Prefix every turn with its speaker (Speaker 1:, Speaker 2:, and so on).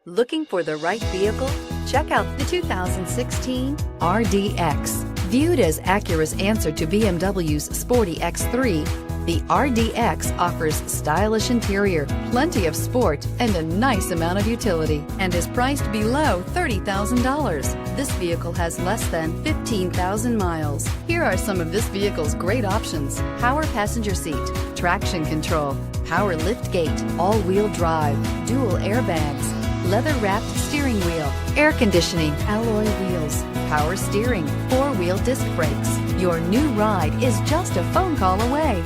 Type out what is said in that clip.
Speaker 1: Looking for the right vehicle? Check out the 2016 RDX. Viewed as Acura's answer to BMW's sporty X3, the RDX offers stylish interior, plenty of sport, and a nice amount of utility, and is priced below $30,000. This vehicle has less than 15,000 miles. Here are some of this vehicle's great options: power passenger seat, traction control, power lift gate, all-wheel drive, dual airbags, leather-wrapped steering wheel, air conditioning, alloy wheels, power steering, four-wheel disc brakes. Your new ride is just a phone call away.